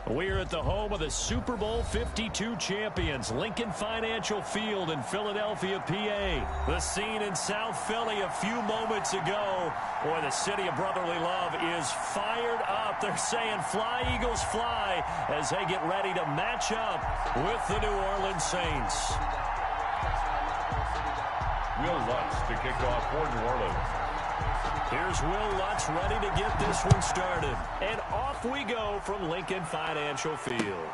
We're at the home of the Super Bowl 52 champions, Lincoln Financial Field in Philadelphia, PA. The scene in South Philly a few moments ago. Boy, the city of brotherly love is fired up. They're saying, "Fly, Eagles, fly," as they get ready to match up with the New Orleans Saints. Will Lutz to kick off for New Orleans. Here's Will Lutz ready to get this one started. And off we go from Lincoln Financial Field.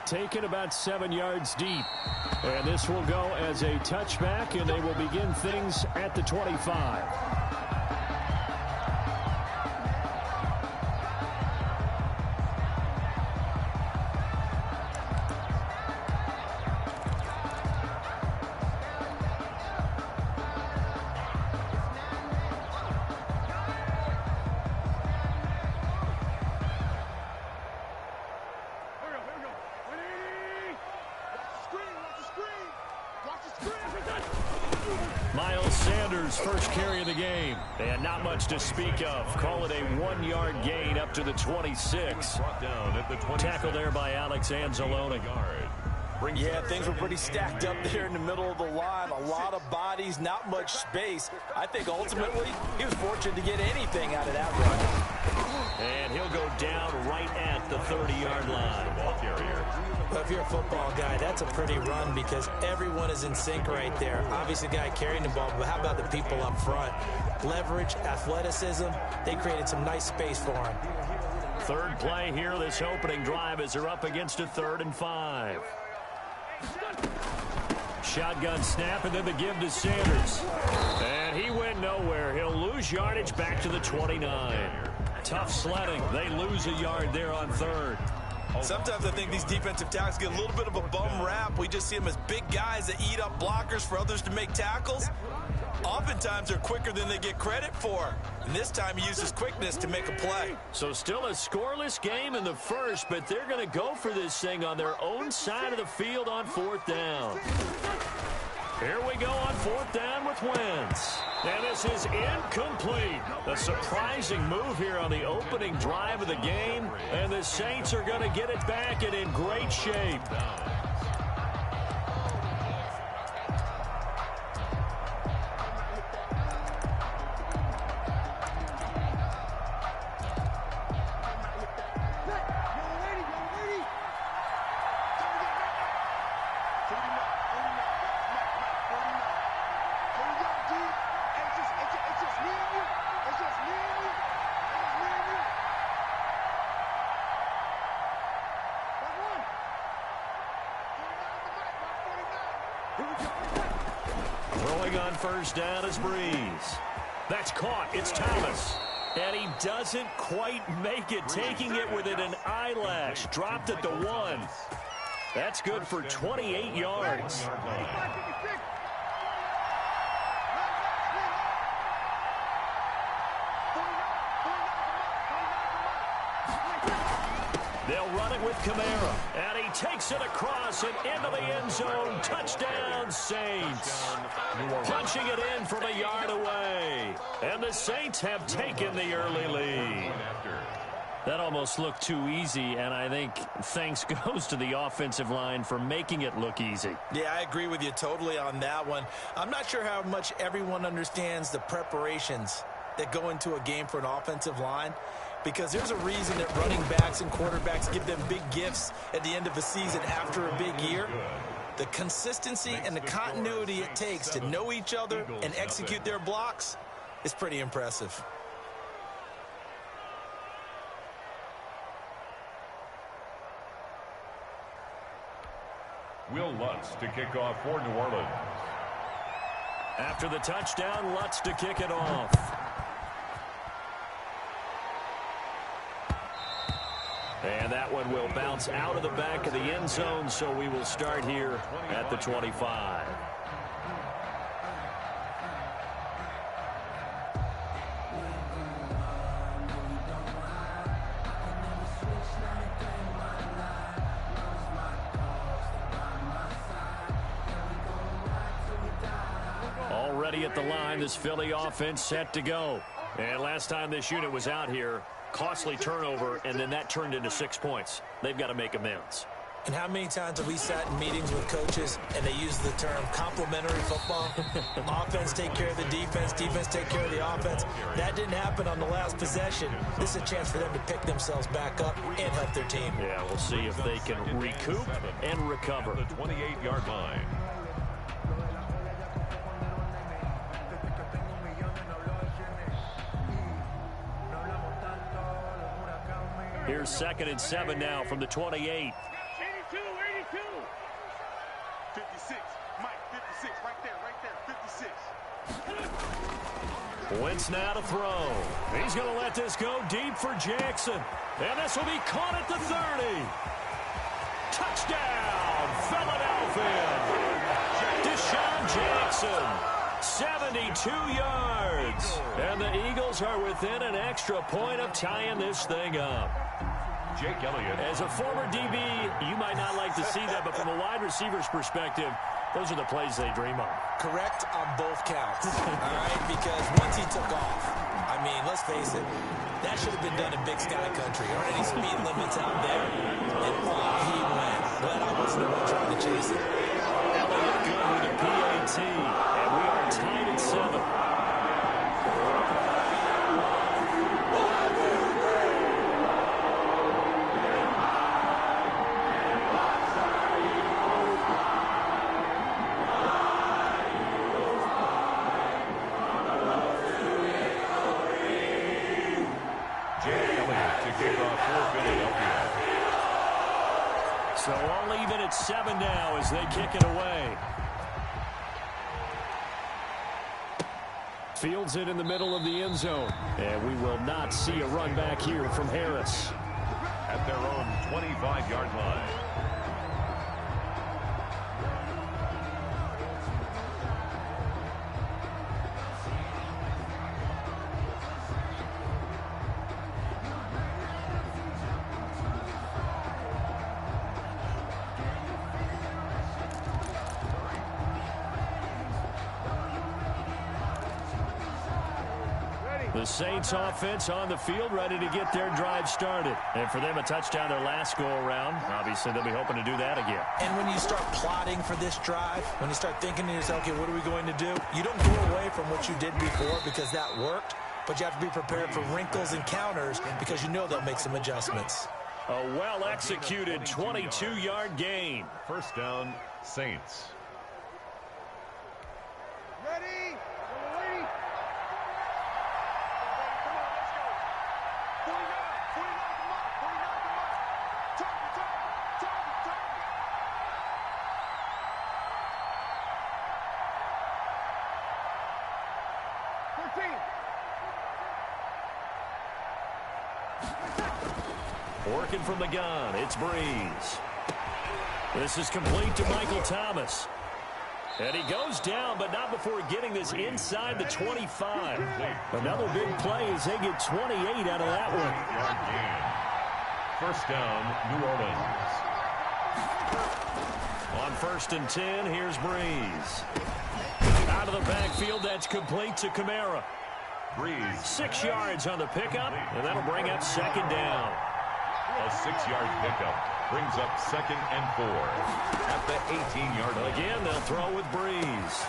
Taken about 7 yards deep. And this will go as a touchback, and they will begin things at the 25. First carry of the game, and not much to speak of. Call it a 1-yard gain up to the 26. Tackle there by Alex Anzalone. Yeah, things were pretty stacked up there in the middle of the line. A lot of bodies, not much space. I think ultimately he was fortunate to get anything out of that run. And he'll go down right at the 30-yard line. Ball carrier. Well, if you're a football guy, that's a pretty run because everyone is in sync right there. Obviously, the guy carrying the ball, but how about the people up front? Leverage, athleticism, they created some nice space for him. Third play here, this opening drive, as they're up against a 3rd and 5. Shotgun snap, and then the give to Sanders. And he went nowhere. He'll lose yardage back to the 29. Tough sledding. They lose a yard there on 3rd. Sometimes I think these defensive tackles get a little bit of a bum rap. We just see them as big guys that eat up blockers for others to make tackles. Oftentimes they're quicker than they get credit for. And this time he uses quickness to make a play. So still a scoreless game in the first, but they're going to go for this thing on their own side of the field on 4th down. Here we go on 4th down with Wentz. And this is incomplete. A surprising move here on the opening drive of the game. And the Saints are going to get it back and in great shape. Throwing on 1st down is Breeze. That's caught. It's Thomas. And he doesn't quite make it, taking it within an eyelash. Dropped at the 1. That's good for 28 yards. They'll run it with Kamara. And he takes it across and into the end zone. Touchdown, Saints. Punching it in from a yard away. And the Saints have taken the early lead. That almost looked too easy, and I think thanks goes to the offensive line for making it look easy. Yeah, I agree with you totally on that one. I'm not sure how much everyone understands the preparations that go into a game for an offensive line, because there's a reason that running backs and quarterbacks give them big gifts at the end of the season after a big year. The consistency and the continuity it takes to know each other and execute their blocks is pretty impressive. Will Lutz to kick off for New Orleans. After the touchdown, Lutz to kick it off. And that one will bounce out of the back of the end zone, so we will start here at the 25. Already at the line, this Philly offense set to go. And last time this unit was out here, costly turnover, and then that turned into 6 points. They've got to make amends. And how many times have we sat in meetings with coaches and they use the term complementary football? Offense take care of the defense, defense take care of the offense. That didn't happen on the last possession. This is a chance for them to pick themselves back up and help their team. Yeah, we'll see if they can recoup and recover. The 28-yard line. Here's 2nd and 7 now from the 28. 82, 56, Mike, 56, right there, 56. Wentz now to throw. He's going to let this go deep for Jackson. And this will be caught at the 30. Touchdown, Philadelphia. Deshaun Jackson, 72 yards. And the Eagles are within an extra point of tying this thing up. Jake Elliott. As a former DB, you might not like to see that, but from a wide receiver's perspective, those are the plays they dream of. Correct on both counts, all right? Because once he took off, I mean, let's face it, that should have been done in Big Sky Country. Aren't any speed limits out there? And off he went. Glad I wasn't the one trying to chase it. Elliott good with a PAT, and we are tied at 7. So all even at 7 now as they kick it away. Fields it in the middle of the end zone. And we will not see a run back here from Harris. At their own 25-yard line. The Saints offense on the field, ready to get their drive started. And for them, a touchdown their last go-around. Obviously, they'll be hoping to do that again. And when you start plotting for this drive, when you start thinking to yourself, okay, what are we going to do? You don't go away from what you did before because that worked, but you have to be prepared for wrinkles and counters because you know they'll make some adjustments. A well-executed 22-yard gain. First down, Saints. Ready? Working from the gun, it's Breeze. This is complete to Michael Thomas. And he goes down, but not before getting this inside the 25. Another big play as they get 28 out of that one. First down, New Orleans. On 1st and 10, here's Breeze. Out of the backfield, that's complete to Kamara. Breeze. 6 yards on the pickup, and that'll bring up 2nd down. A 6-yard pickup brings up 2nd and 4 at the 18-yard line. Again, they'll throw with Breeze.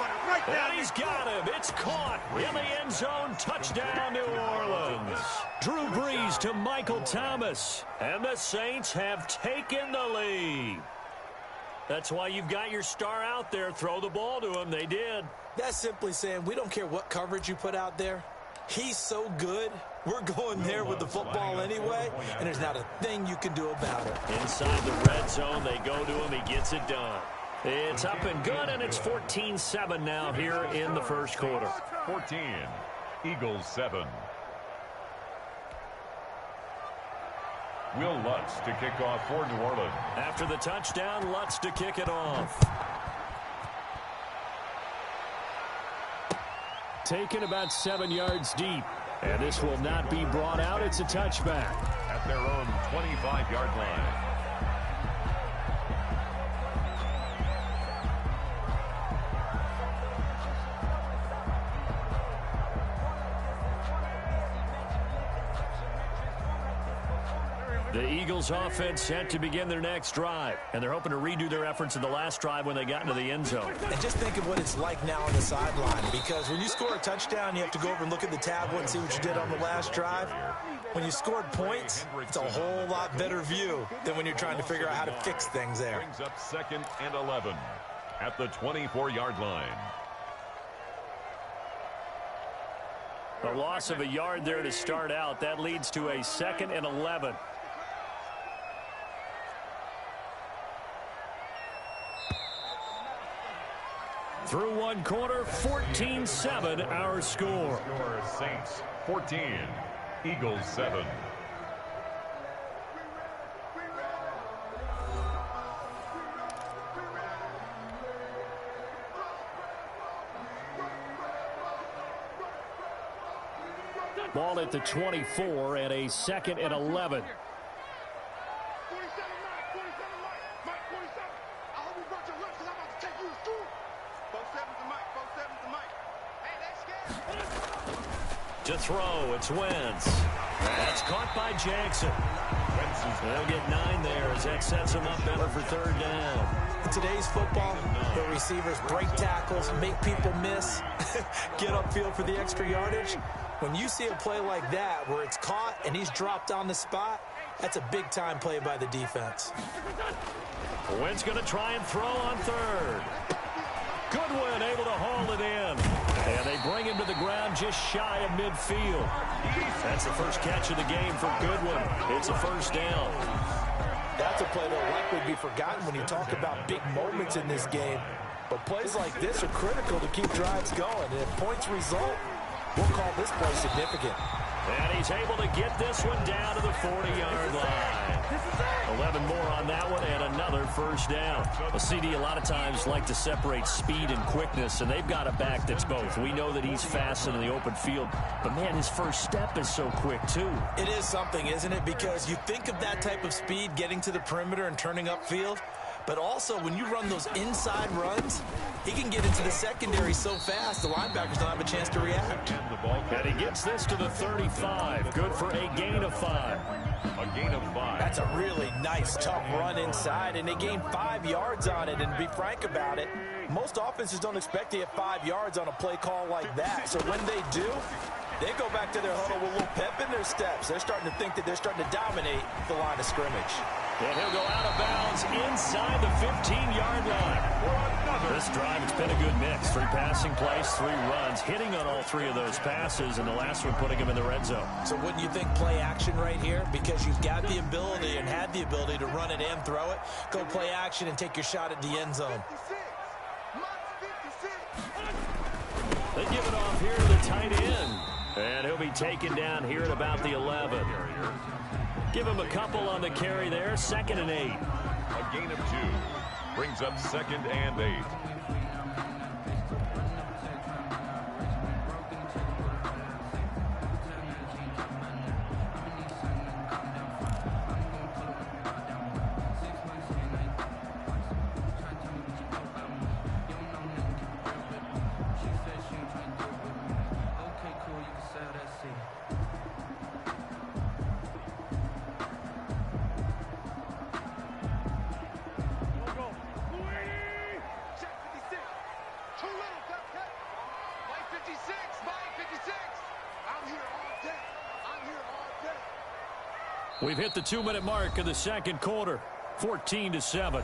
And he's got him. It's caught in the end zone. Touchdown, New Orleans. Drew Brees to Michael Thomas. And the Saints have taken the lead. That's why you've got your star out there. Throw the ball to him. They did. That's simply saying we don't care what coverage you put out there. He's so good. We're going there with the football anyway, and there's not a thing you can do about it. Inside the red zone, they go to him. He gets it done. It's up and good, and it's 14-7 now here in the first quarter. 14, Eagles 7. Will Lutz to kick off for New Orleans. After the touchdown, Lutz to kick it off. Taken about 7 yards deep. And this will not be brought out. It's a touchback. At their own 25-yard line. The Eagles offense set to begin their next drive, and they're hoping to redo their efforts in the last drive when they got into the end zone. And just think of what it's like now on the sideline, because when you score a touchdown, you have to go over and look at the tablet and see what you did on the last drive. When you scored points, it's a whole lot better view than when you're trying to figure out how to fix things there. Brings up 2nd and 11 at the 24-yard line. A loss of a yard there to start out. That leads to a 2nd and 11. Through one quarter, 14-7 our score. Saints 14, Eagles 7. Ball at the 24 and a 2nd and 11. To throw, it's Wentz. That's caught by Jackson. They'll get 9 there as that sets him up better for 3rd down. In today's football, the receivers break tackles, make people miss, get upfield for the extra yardage. When you see a play like that where it's caught and he's dropped on the spot, that's a big-time play by the defense. Wentz going to try and throw on 3rd. Goodwin able to haul it in. And they bring him to the ground just shy of midfield. That's the first catch of the game for Goodwin. It's a 1st down. That's a play that will likely be forgotten when you talk about big moments in this game. But plays like this are critical to keep drives going. And if points result, we'll call this play significant. And he's able to get this one down to the 40-yard line. 11 more on that one and another 1st down. A CD a lot of times like to separate speed and quickness, and they've got a back that's both. We know that he's fast in the open field, but, man, his first step is so quick, too. It is something, isn't it? Because you think of that type of speed getting to the perimeter and turning upfield, but also when you run those inside runs, he can get into the secondary so fast the linebackers don't have a chance to react. And he gets this to the 35. Good for a gain of 5. A gain of 5. That's a really nice, tough run inside, and they gained 5 yards on it. And to be frank about it, most offenses don't expect to get 5 yards on a play call like that. So when they do, they go back to their huddle with a little pep in their steps. They're starting to think that they're starting to dominate the line of scrimmage. And he'll go out of bounds inside the 15-yard line. This drive, it's been a good mix. 3 passing plays, 3 runs, hitting on all 3 of those passes, and the last one putting him in the red zone. So wouldn't you think play action right here? Because you've got the ability and had the ability to run it and throw it. Go play action and take your shot at the end zone. They give it off here to the tight end. And he'll be taken down here at about the 11. Give him a couple on the carry there. 2nd and 8. A gain of 2. Brings up 2nd and 8. We've hit the 2-minute mark of the 2nd quarter. 14-7.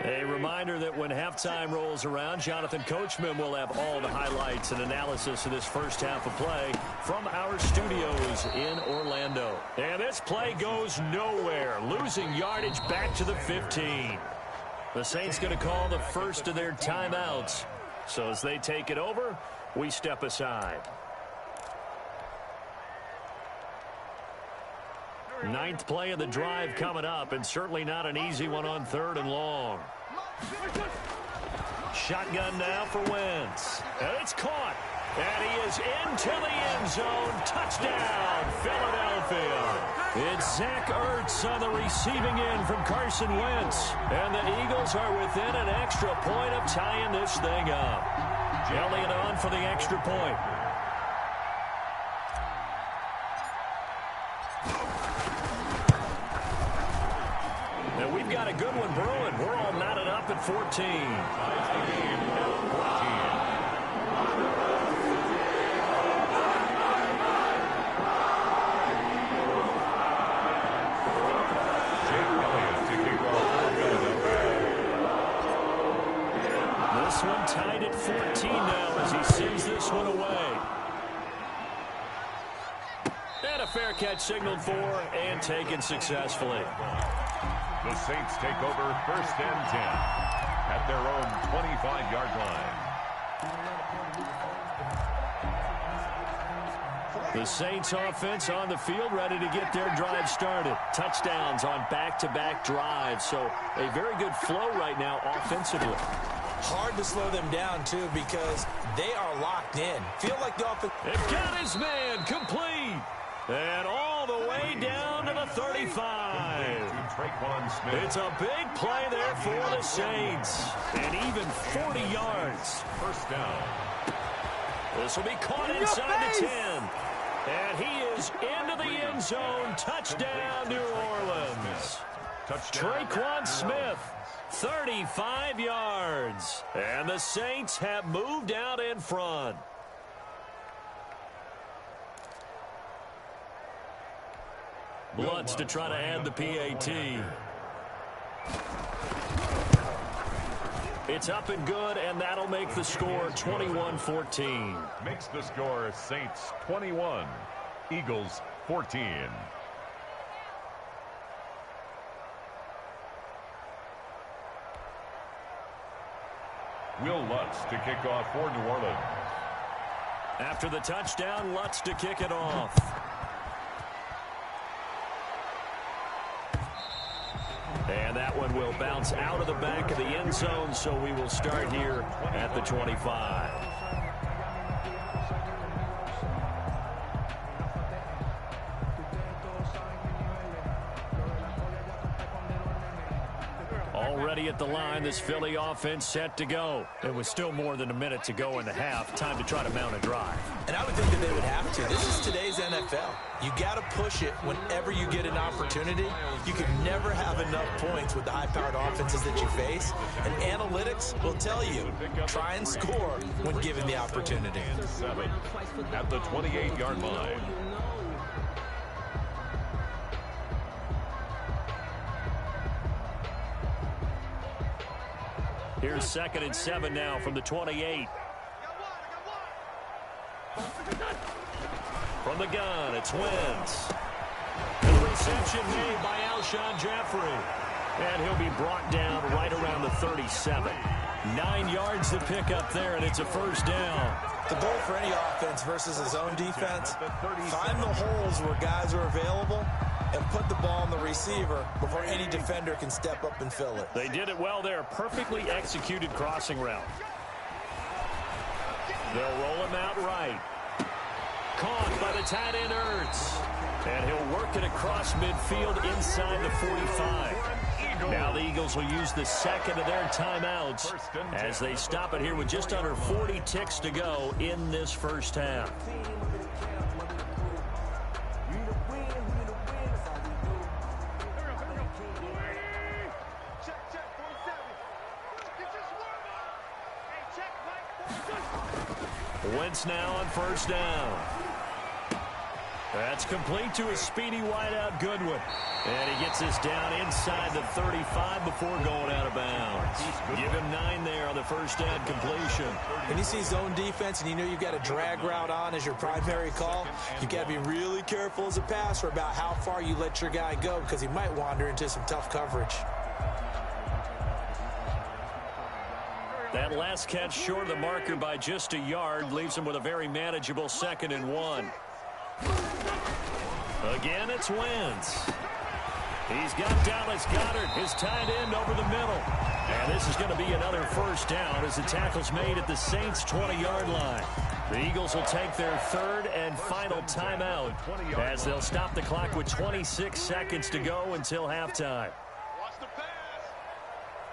A reminder that when halftime rolls around, Jonathan Coachman will have all the highlights and analysis of this first half of play from our studios in Orlando. And this play goes nowhere, losing yardage back to the 15. The Saints going to call the first of their timeouts. So as they take it over, we step aside. 9th play of the drive coming up, and certainly not an easy one on 3rd and long. Shotgun now for Wentz. And it's caught. And he is into the end zone. Touchdown, Philadelphia. It's Zach Ertz on the receiving end from Carson Wentz. And the Eagles are within an extra point of tying this thing up. Elliott on for the extra point. And we've got a good one brewing. We're all knotted up at 14. This one tied at 14 now as he sends this one away. And a fair catch signaled for and taken successfully. The Saints take over 1st and 10 at their own 25-yard line. The Saints offense on the field ready to get their drive started. Touchdowns on back-to-back drives, so a very good flow right now offensively. Hard to slow them down, too, because they are locked in. Feel like the offense... It got his man complete. And all the way down to the 35. It's a big play there for the Saints. And even 40 yards. First down. This will be caught inside the 10. And he is into the end zone. Touchdown, New Orleans. Traquan Smith, 35 yards. And the Saints have moved out in front. Lutz to try to add the PAT. It's up and good, and that'll make the score 21-14. Makes the score Saints 21, Eagles 14. Will Lutz to kick off for New Orleans. After the touchdown, Lutz to kick it off. And that one will bounce out of the back of the end zone, so we will start here at the 25. Already at the line, this Philly offense set to go. There was still more than a minute to go in the half. Time to try to mount a drive. And I would think that they would have to. This is today's NFL. You got to push it whenever you get an opportunity. You can never have enough points with the high-powered offenses that you face. And analytics will tell you, try and score when given the opportunity. 7 at the 28-yard line. Here's 2nd and 7 now from the 28. From the gun, it's Wentz. The reception made by Alshon Jeffrey. And he'll be brought down right around the 37. 9 yards to pick up there, and it's a first down. The goal for any offense versus his own defense, find the holes where guys are available and put the ball on the receiver before any defender can step up and fill it. They did it well there. Perfectly executed crossing route. They'll roll him out right. Caught by the tight end Ertz. And he'll work it across midfield inside the 45. Now the Eagles will use the second of their timeouts as they stop it here with just under 40 ticks to go in this first half. Wentz now on first down. That's complete to a speedy wideout Goodwin. And he gets this down inside the 35 before going out of bounds. Give him 9 there on the first down completion. When you see zone defense and you know you've got a drag route on as your primary call, you've got to be really careful as a passer about how far you let your guy go because he might wander into some tough coverage. That last catch short of the marker by just a yard leaves him with a very manageable 2nd and 1. Again, it's Wentz. He's got Dallas Goedert, his tight end, over the middle. And this is going to be another first down as the tackle's made at the Saints' 20-yard line. The Eagles will take their third and final timeout as they'll stop the clock with 26 seconds to go until halftime. Watch the pass.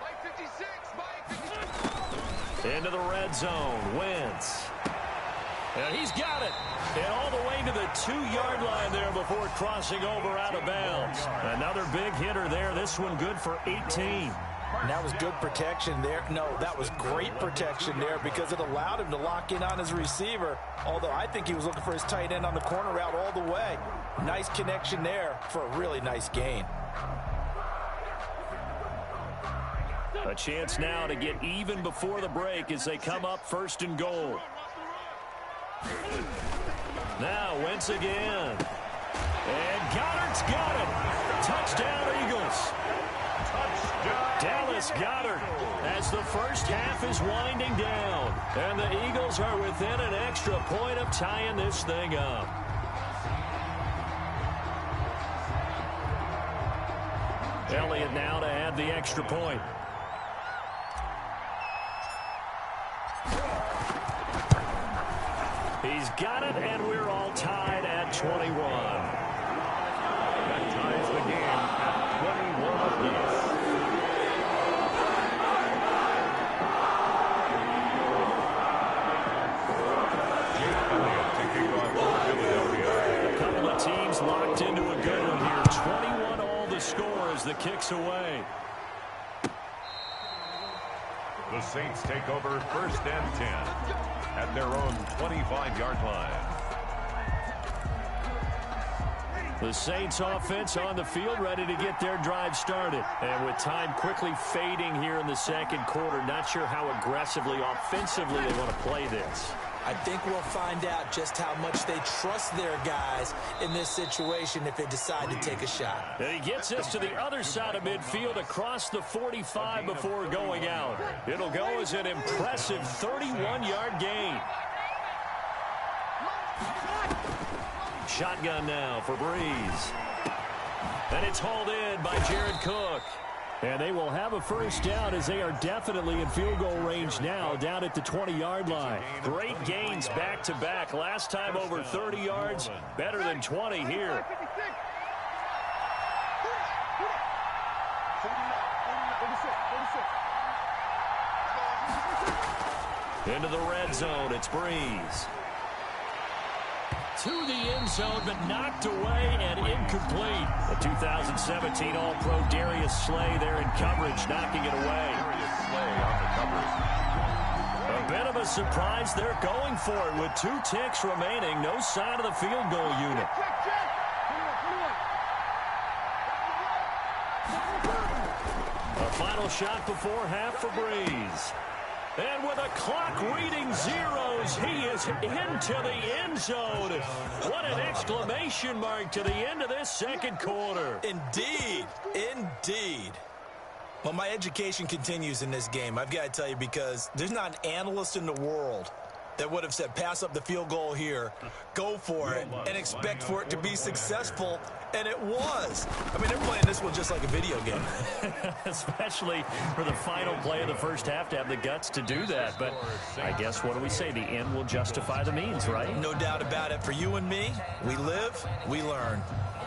Mike 56. Mike 56. Into the red zone. Wentz. And he's got it. And all the way to the 2-yard line there before crossing over out of bounds. Another big hitter there. This one good for 18. And that was good protection there. No, that was great protection there because it allowed him to lock in on his receiver, although I think he was looking for his tight end on the corner route all the way. Nice connection there for a really nice gain. A chance now to get even before the break as they come up 1st and goal. Now Wentz again. And Goddard's got it. Touchdown, Eagles. Dallas Goedert as the first half is winding down. And the Eagles are within an extra point of tying this thing up. Elliott now to add the extra point. He's got it, and we're all tied at 21. That ties the game at 21 apiece. A couple of teams locked into a good one here. 21 all the score as the kick's away. The Saints take over 1st and 10 at their own 25-yard line. The Saints offense on the field ready to get their drive started. And with time quickly fading here in the second quarter, not sure how aggressively, offensively they want to play this. I think we'll find out just how much they trust their guys in this situation if they decide to take a shot. And he gets us to the other side of midfield across the 45 before going out. It'll go as an impressive 31-yard gain. Shotgun now for Breeze. And it's hauled in by Jared Cook. And they will have a first down as they are definitely in field goal range now down at the 20-yard line. Great gains back-to-back. Last time over 30 yards, better than 20 here. Into the red zone, it's Breeze. To the end zone, but knocked away and incomplete. The 2017 All-Pro Darius Slay there in coverage, knocking it away. Darius Slay on the coverage. A bit of a surprise. They're going for it with 2 ticks remaining. No sign of the field goal unit. A final shot before half for Breeze. And with a clock reading zeros, he is into the end zone. What an exclamation mark to the end of this second quarter. Indeed. Indeed. Well, my education continues in this game, I've got to tell you, because there's not an analyst in the world that would have said pass up the field goal here, go for it, and expect for it to be successful, and it was. I mean, they're playing this one just like a video game. Especially for the final play of the first half to have the guts to do that. But I guess, what do we say? The end will justify the means, right? No doubt about it. For you and me, we live, we learn.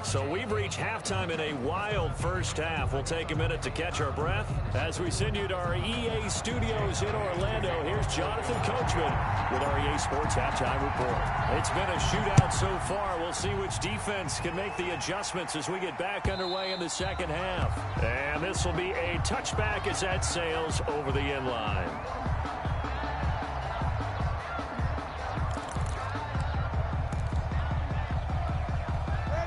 So we've reached halftime in a wild first half. We'll take a minute to catch our breath as we send you to our EA studios in Orlando. Here's Jonathan Coachman with our EA Sports Halftime Report. It's been a shootout so far. We'll see which defense can make the adjustments as we get back underway in the second half. And this will be a touchback as that sails over the end line.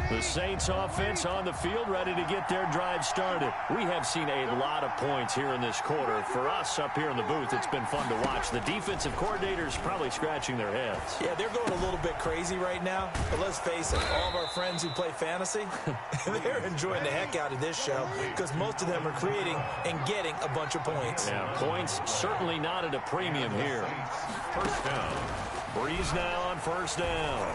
The Saints offense on the field ready to get their drive started. We have seen a lot of points here in this quarter. For us up here in the booth, it's been fun to watch. The defensive coordinators probably scratching their heads. Yeah, they're going a little bit crazy right now. But let's face it, all of our friends who play fantasy, they're enjoying the heck out of this show because most of them are creating and getting a bunch of points. Yeah, points certainly not at a premium here. First down. Breeze now on first down.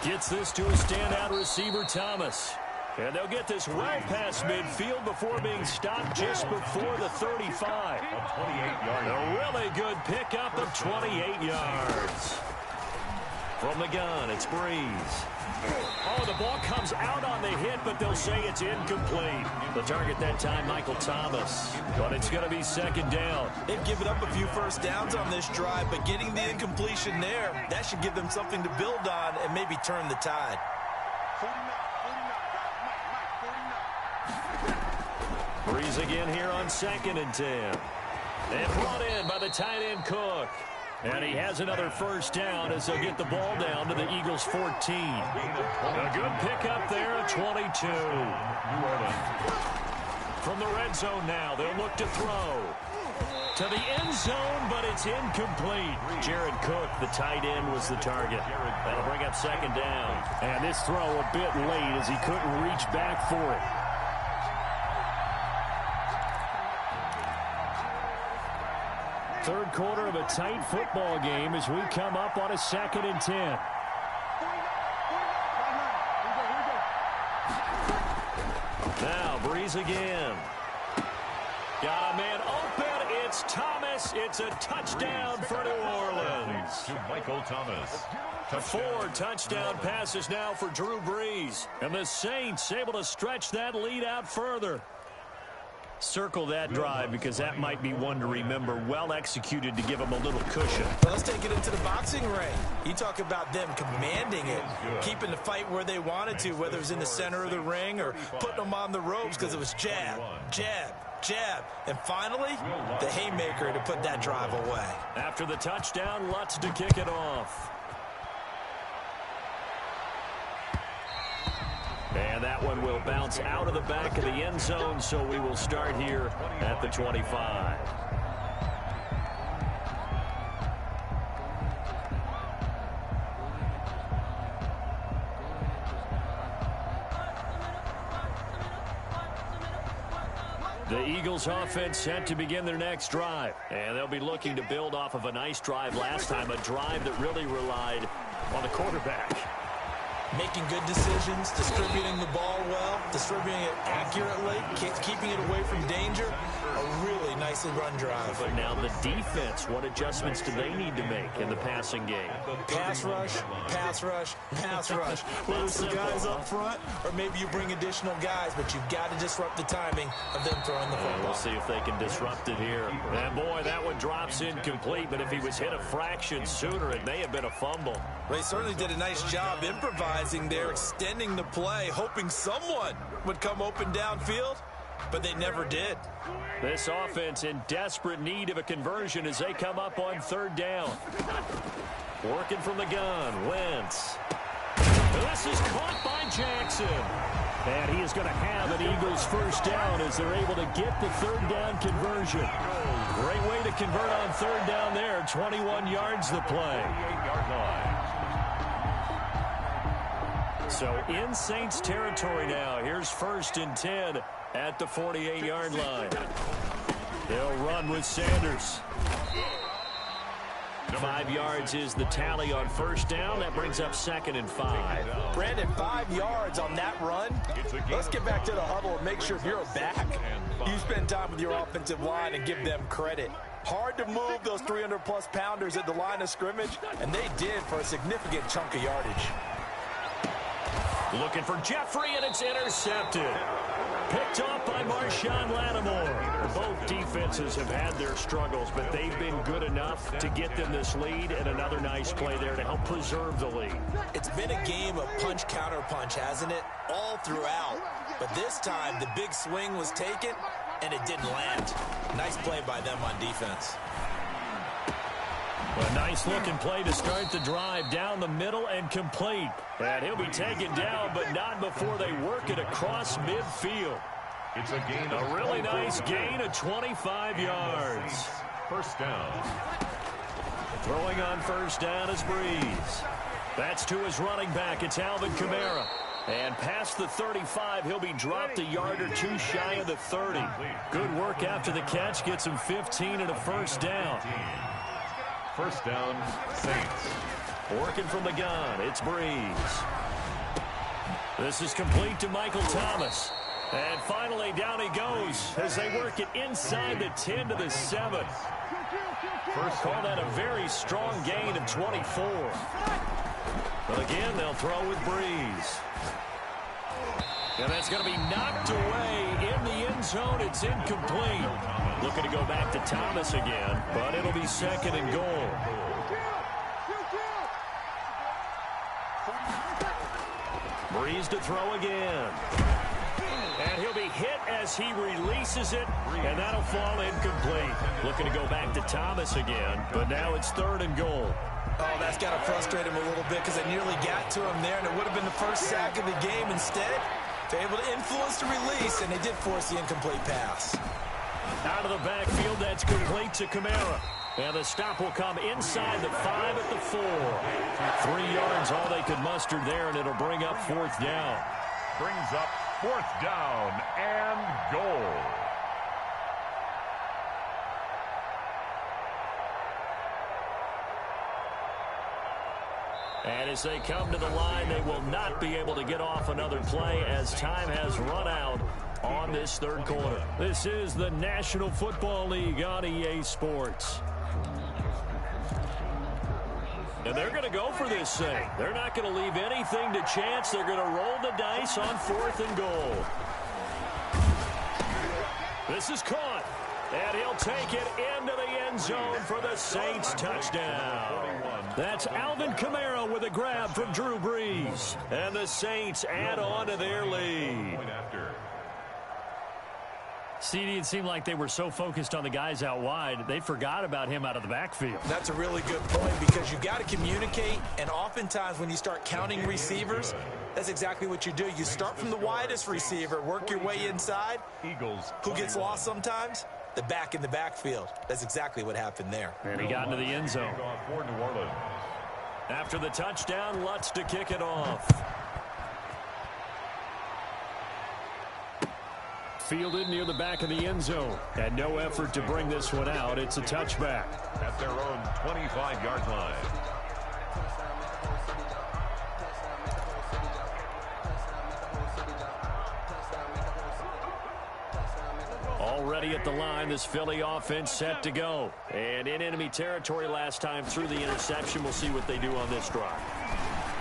Gets this to a standout receiver, Thomas. And they'll get this well past midfield before being stopped just before the 35. A really good pickup of 28 yards. From the gun, it's Breeze. Oh, the ball comes out on the hit, but they'll say it's incomplete. The target that time, Michael Thomas. But it's going to be second down. They've given up a few first downs on this drive, but getting the incompletion there, that should give them something to build on and maybe turn the tide. Breeze again here on 2nd and 10. And brought in by the tight end Cook. And he has another first down as they'll get the ball down to the Eagles' 14. A good pickup there at 22. From the red zone now, they'll look to throw. To the end zone, but it's incomplete. Jared Cook, the tight end, was the target. That'll bring up second down. And this throw a bit late as he couldn't reach back for it. Third quarter of a tight football game as we come up on a 2nd and 10. Now Breeze again. Got a man open. It's Thomas. It's a touchdown for New Orleans. To Michael Thomas. 4 touchdown passes now for Drew Brees. And the Saints able to stretch that lead out further. Circle that drive because that might be one to remember. Well executed to give them a little cushion. Well, let's take it into the boxing ring. You talk about them commanding it, keeping the fight where they wanted to, whether it was in the center of the ring or putting them on the ropes because it was jab, jab, jab. And finally, the haymaker to put that drive away. After the touchdown, Lutz to kick it off. And that one will bounce out of the back of the end zone, so we will start here at the 25. The Eagles offense set to begin their next drive. And they'll be looking to build off of a nice drive last time, a drive that really relied on the quarterback. Making good decisions, distributing the ball well, distributing it accurately, keeping it away from danger. A really nicely run drive. But now the defense, what adjustments do they need to make in the passing game? Pass rush, pass rush, pass rush. Whether it's the guys up front or maybe you bring additional guys, but you've got to disrupt the timing of them throwing the football. We'll see if they can disrupt it here. And boy, that one drops incomplete, but if he was hit a fraction sooner, it may have been a fumble. They certainly did a nice job improvising there, extending the play, hoping someone would come open downfield, but they never did. This offense in desperate need of a conversion as they come up on third down. Working from the gun, Wentz. This is caught by Jackson. And he is going to have an Eagles first down as they're able to get the third down conversion. Great way to convert on third down there. 21 yards the play. So in Saints territory now. Here's 1st and 10 at the 48-yard line. They'll run with Sanders. 5 yards is the tally on first down. That brings up 2nd and 5. Brandon, 5 yards on that run. Let's get back to the huddle and make sure if you're a back, you spend time with your offensive line and give them credit. Hard to move those 300-plus pounders at the line of scrimmage, and they did for a significant chunk of yardage. Looking for Jeffrey, and it's intercepted. Picked off by Marshawn Lattimore. Both defenses have had their struggles, but they've been good enough to get them this lead, and another nice play there to help preserve the lead. It's been a game of punch-counter-punch, hasn't it? All throughout. But this time, the big swing was taken, and it didn't land. Nice play by them on defense. A nice-looking play to start the drive down the middle and complete. And he'll be taken down, but not before they work it across midfield. It's a gain A really nice gain of 25 yards. First down. Throwing on first down is Breeze. That's to his running back. It's Alvin Kamara. And past the 35, he'll be dropped a yard or two shy of the 30. Good work after the catch. Gets him 15 and a first down. First down, Saints. Working from the gun, it's Breeze. This is complete to Michael Thomas. And finally, down he goes as they work it inside the 10 to the 7. Call that a very strong gain of 24. But again, they'll throw with Breeze. And that's going to be knocked away in the end zone. It's incomplete. Looking to go back to Thomas again, but it'll be 2nd and goal. Breeze to throw again. And he'll be hit as he releases it, and that'll fall incomplete. Looking to go back to Thomas again, but now it's 3rd and goal. Oh, that's got to frustrate him a little bit because they nearly got to him there, and it would have been the first sack of the game. Instead, they're able to influence the release, and they did force the incomplete pass. Out of the backfield, that's complete to Kamara. And the stop will come inside the 5 at the 4. 3 yards, all they could muster there, and it'll bring up 4th down. Brings up 4th down and goal. And as they come to the line, they will not be able to get off another play as time has run out on this 3rd quarter. This is the National Football League on EA Sports. And they're going to go for this thing. They're not going to leave anything to chance. They're going to roll the dice on 4th and goal. This is caught. And he'll take it into the end zone for the Saints touchdown. That's Alvin Kamara with a grab from Drew Brees. And the Saints add on to their lead. CD, it seemed like they were so focused on the guys out wide, they forgot about him out of the backfield. That's a really good point because you've got to communicate, and oftentimes when you start counting receivers, that's exactly what you do. You start from the widest receiver, work your way inside. Eagles. Who gets lost sometimes? The back in the backfield. That's exactly what happened there. And he got into the end zone. For New Orleans. After the touchdown, Lutz to kick it off. Fielded near the back of the end zone. And no effort to bring this one out. It's a touchback. At their own 25-yard line. Already at the line, this Philly offense set to go. And in enemy territory last time through the interception. We'll see what they do on this drive.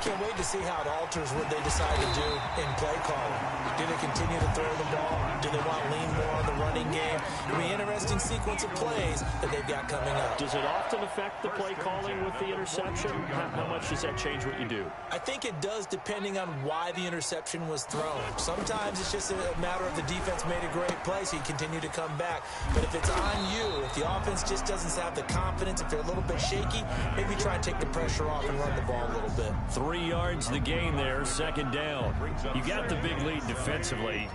Can't wait to see how it alters what they decide to do in play calling. Do they continue to throw the ball? Do they want to lean more on the running game? It'll be an interesting sequence of plays that they've got coming up. Does it often affect the play calling with the interception? How much does that change what you do? I think it does depending on why the interception was thrown. Sometimes it's just a matter of the defense made a great play, so you continue to come back. But if it's on you, if the offense just doesn't have the confidence, if they're a little bit shaky, maybe try and take the pressure off and run the ball a little bit. 3 yards the gain there, 2nd down. You got the big lead defensively.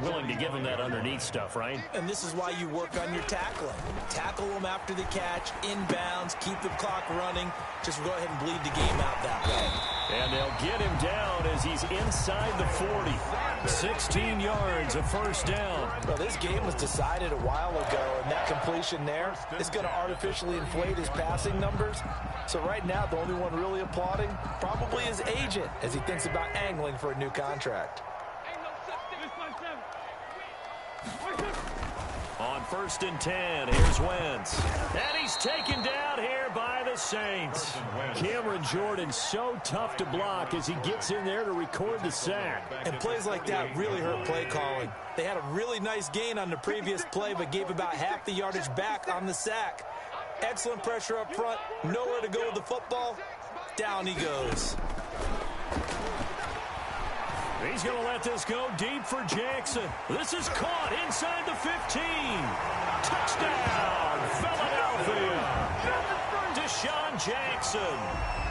Willing to give them that underneath stuff, right? And this is why you work on your tackling. Tackle them after the catch, inbounds, keep the clock running. Just go ahead and bleed the game out that way. And they'll get him down as he's inside the 40. 16 yards, a 1st down. Well, this game was decided a while ago, and that completion there is going to artificially inflate his passing numbers. So right now, the only one really applauding probably his agent as he thinks about angling for a new contract. On 1st and 10, here's Wentz. And he's taken down here by the Saints. Cameron Jordan so tough to block as he gets in there to record the sack. And plays like that really hurt play calling. They had a really nice gain on the previous play, but gave about half the yardage back on the sack. Excellent pressure up front. Nowhere to go with the football. Down he goes. He's going to let this go deep for Jackson. This is caught inside the 15. Touchdown, Philadelphia. Deshaun Jackson,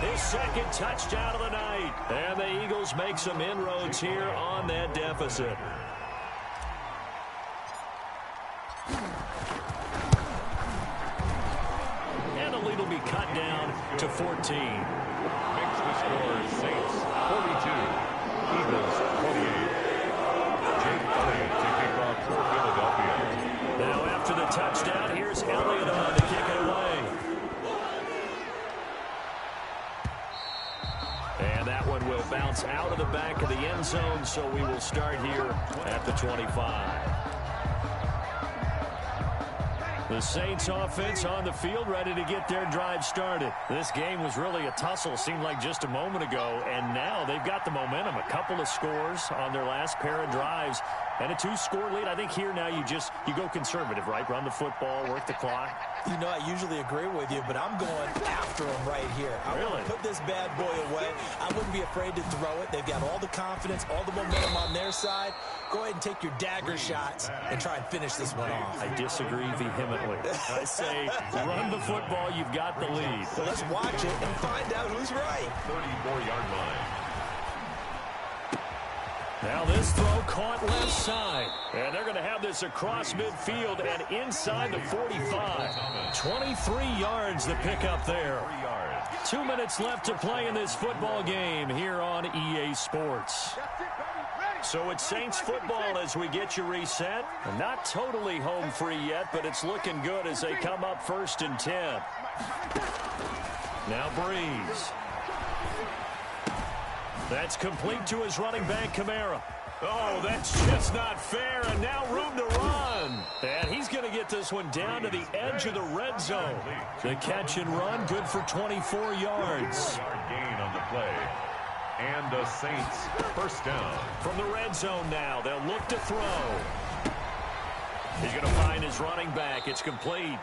his 2nd touchdown of the night. And the Eagles make some inroads here on that deficit. And the lead will be cut down to 14. Makes the score Saints 42. Eagles 28. Jake Elliott to kick off for Philadelphia. Now after the touchdown, here's Elliott on to kick it away. And that one will bounce offense out of the back of the end zone, so we will start here at the 25. The Saints offense on the field ready to get their drive started. This game was really a tussle, seemed like just a moment ago, and now they've got the momentum. A couple of scores on their last pair of drives and a 2-score lead. I think here now you go conservative, right? Run the football, work the clock. You know, I usually agree with you, but I'm going after him right here. I want to put this bad boy away. I wouldn't be afraid to throw it. They've got all the confidence, all the momentum on their side. Go ahead and take your dagger shots and try and finish this one off. I disagree vehemently. I say run the football. You've got the lead. So let's watch it and find out who's right. 34-yard line. Now this throw caught left side. And they're going to have this across midfield and inside the 45. 23 yards to pick up there. 2 minutes left to play in this football game here on EA Sports. So it's Saints football as we get you reset. Not totally home free yet, but it's looking good as they come up 1st and 10. Now Breeze. That's complete to his running back, Kamara. Oh, that's just not fair, and now room to run. And he's going to get this one down to the edge of the red zone. The catch and run, good for 24 yards. Gain on the play. And the Saints first down. From the red zone now, they'll look to throw. He's going to find his running back. It's complete.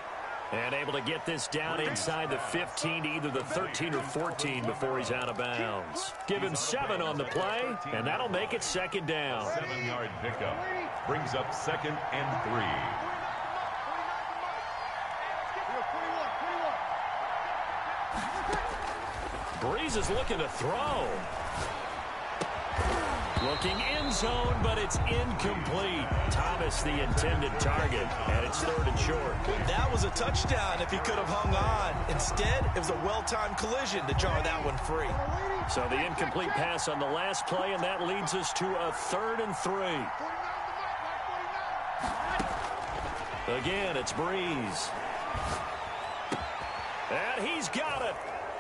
And able to get this down inside the 15 to either the 13 or 14 before he's out of bounds. Give him 7 on the play, and that'll make it 2nd down. 7-yard pickup. Brings up 2nd and 3. Breeze is looking to throw. Looking end zone, but it's incomplete. Thomas, the intended target, and it's 3rd and short. That was a touchdown if he could have hung on. Instead, it was a well-timed collision to jar that one free. So the incomplete pass on the last play, and that leads us to a 3rd and 3. Again, it's Breeze. And he's got it.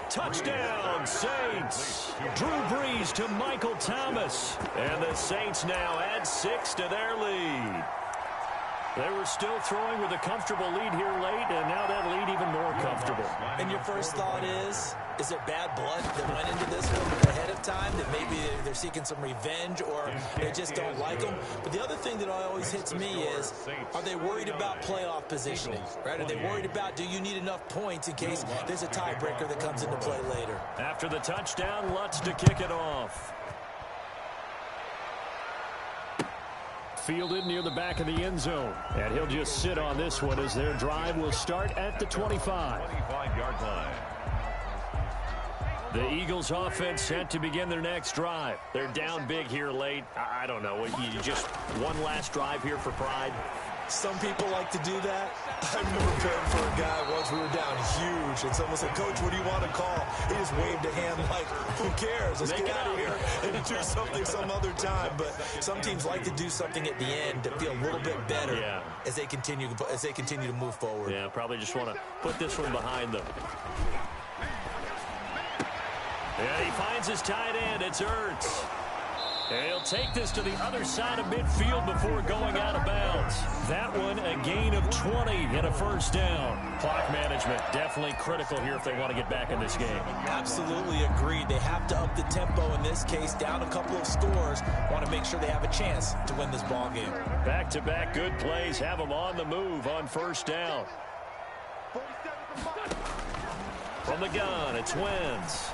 Touchdown, Saints. Drew Brees to Michael Thomas. And the Saints now add 6 to their lead. They were still throwing with a comfortable lead here late, and now that lead even more comfortable. And your first thought is there bad blood that went into this one ahead of time, that maybe they're seeking some revenge or they just don't like them? But the other thing that always hits me is, are they worried about playoff positioning? Right? Are they worried about, do you need enough points in case there's a tiebreaker that comes into play later? After the touchdown, Lutz to kick it off. Fielded near the back of the end zone. And he'll just sit on this one as their drive will start at the 25. 25-yard line. The Eagles offense set to begin their next drive. They're down big here late. I don't know. You just one last drive here for pride. Some people like to do that. I remember playing for a guy once. We were down huge, and someone said, "Coach, what do you want to call?" He just waved a hand like, "Who cares? Let's get out of here and do something some other time." But some teams like to do something at the end to feel a little bit better as they continue to move forward. Yeah, probably just want to put this one behind them. Yeah, he finds his tight end. It's Ertz. And he'll take this to the other side of midfield before going out of bounds. That one, a gain of 20 and a first down. Clock management definitely critical here if they want to get back in this game. Absolutely agreed. They have to up the tempo in this case, down a couple of scores. Want to make sure they have a chance to win this ball game. Back-to-back good plays have them on the move on first down. From the gun, it's Wentz.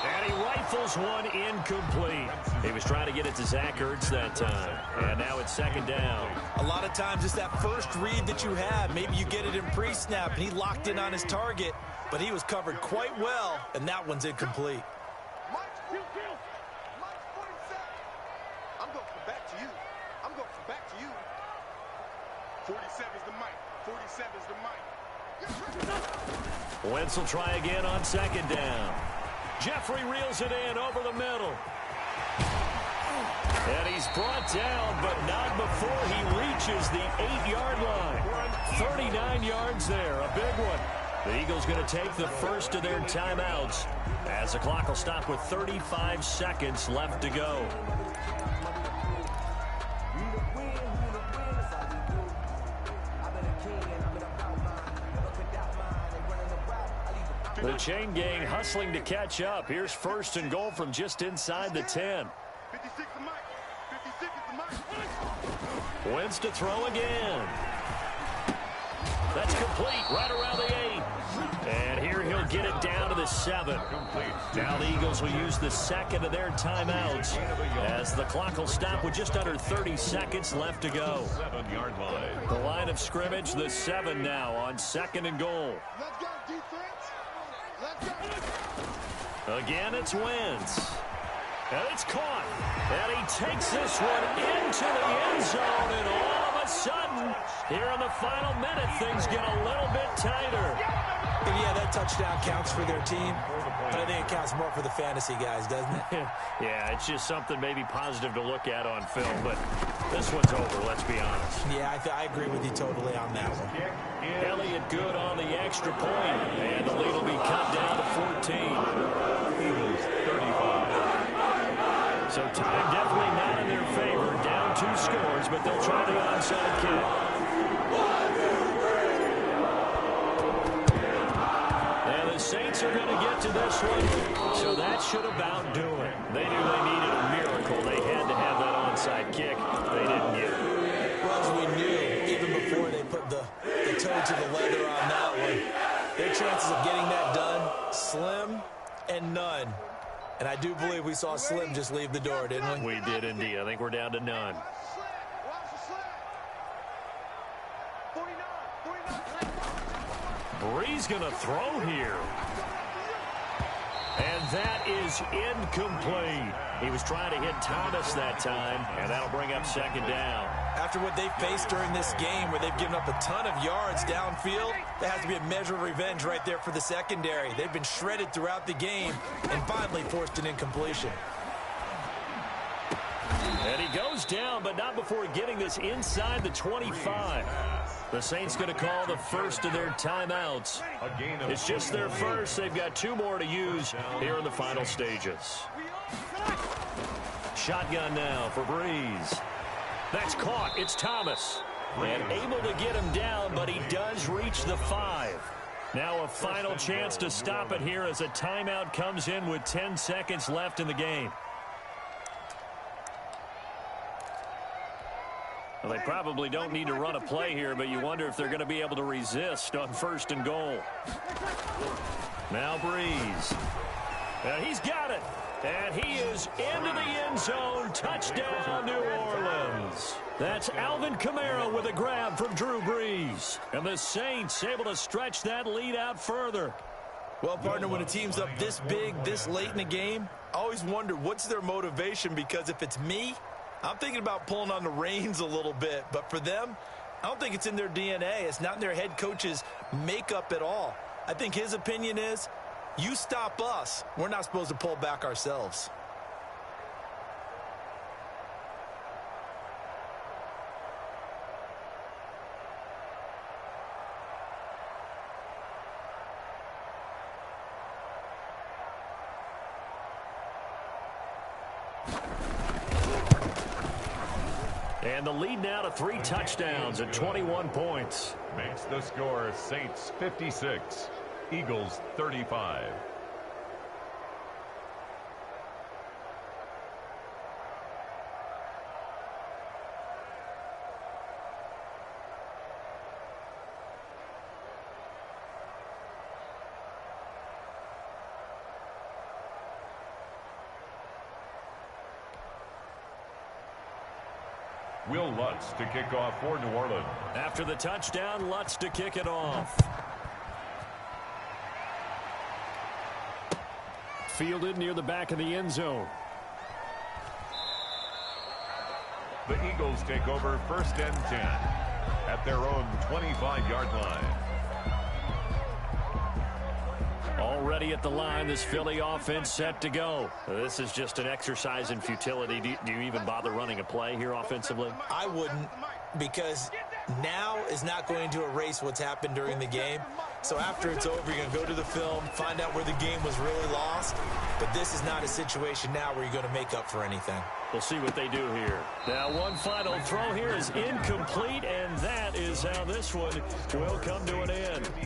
And he rifles one incomplete. He was trying to get it to Zach Ertz that time. And now it's 2nd down. A lot of times it's that first read that you have. Maybe you get it in pre-snap, and he locked in on his target, but he was covered quite well, and that one's incomplete. I'm going back to you. I'm going back to you. 47's the mic. 47's the mic. Wentz will try again on 2nd down. Jeffrey reels it in over the middle. And he's brought down, but not before he reaches the 8-yard line. 39 yards there, a big one. The Eagles going to take the first of their timeouts as the clock will stop with 35 seconds left to go. The chain gang hustling to catch up. Here's first and goal from just inside the 10. 56 is Mike. 56 is Mike. Wentz to throw again. That's complete right around the 8. And here he'll get it down to the 7. Now the Eagles will use the second of their timeouts as the clock will stop with just under 30 seconds left to go. 7-yard line. The line of scrimmage, the 7 now on second and goal. Let's go, defense. Let's go. Again, it's Wentz. And it's caught. And he takes this one into the end zone. And all of a sudden, here in the final minute, things get a little bit tighter. And yeah, that touchdown counts for their team. But I think it counts more for the fantasy guys, doesn't it? Yeah, it's just something maybe positive to look at on film. But this one's over, let's be honest. Yeah, I agree with you totally on that one. Elliott good on the extra point. And the lead will be cut down to 14. Eagles 35. So time definitely not in their favor. Down 2 scores, but they'll try the onside kick. And the Saints are going to get to this one. So that should about do it. They knew they needed a miracle. They had to have that onside kick. They didn't get it. Well, as we knew, even before they put the toe to the leather on that one, their chances of getting that done, slim and none. And I do believe we saw Slim just leave the door, didn't we? We did indeed. I think we're down to none. Bree's going to throw here. And that is incomplete. He was trying to hit Thomas that time, and that'll bring up second down. After what they faced during this game where they've given up a ton of yards downfield, that has to be a measure of revenge right there for the secondary. They've been shredded throughout the game and finally forced an incompletion. And he goes down, but not before getting this inside the 25. The Saints going to call the first of their timeouts. It's just their first. They've got 2 more to use here in the final stages. Shotgun now for Breeze. That's caught. It's Thomas. And able to get him down, but he does reach the 5. Now a final chance to stop it here as a timeout comes in with 10 seconds left in the game. Well, they probably don't need to run a play here, but you wonder if they're going to be able to resist on first and goal. Now Breeze. And he's got it. And he is into the end zone. Touchdown, New Orleans. That's Alvin Kamara with a grab from Drew Brees. And the Saints able to stretch that lead out further. Well, partner, when a team's up this big, this late in the game, I always wonder what's their motivation, because if it's me, I'm thinking about pulling on the reins a little bit. But for them, I don't think it's in their DNA. It's not in their head coach's makeup at all. I think his opinion is, you stop us, we're not supposed to pull back ourselves. And the lead now to 3 touchdowns and 21 points. Makes the score Saints 56, Eagles 35. Will Lutz to kick off for New Orleans. After the touchdown, Lutz to kick it off. Fielded near the back of the end zone. The Eagles take over first and 10 at their own 25-yard line. Already at the line, this Philly offense set to go. This is just an exercise in futility. Do you even bother running a play here offensively? I wouldn't, because now is not going to erase what's happened during the game. So after it's over, you're going to go to the film, find out where the game was really lost. But this is not a situation now where you're going to make up for anything. We'll see what they do here. Now, one final throw here is incomplete, and that is how this one will come to an end.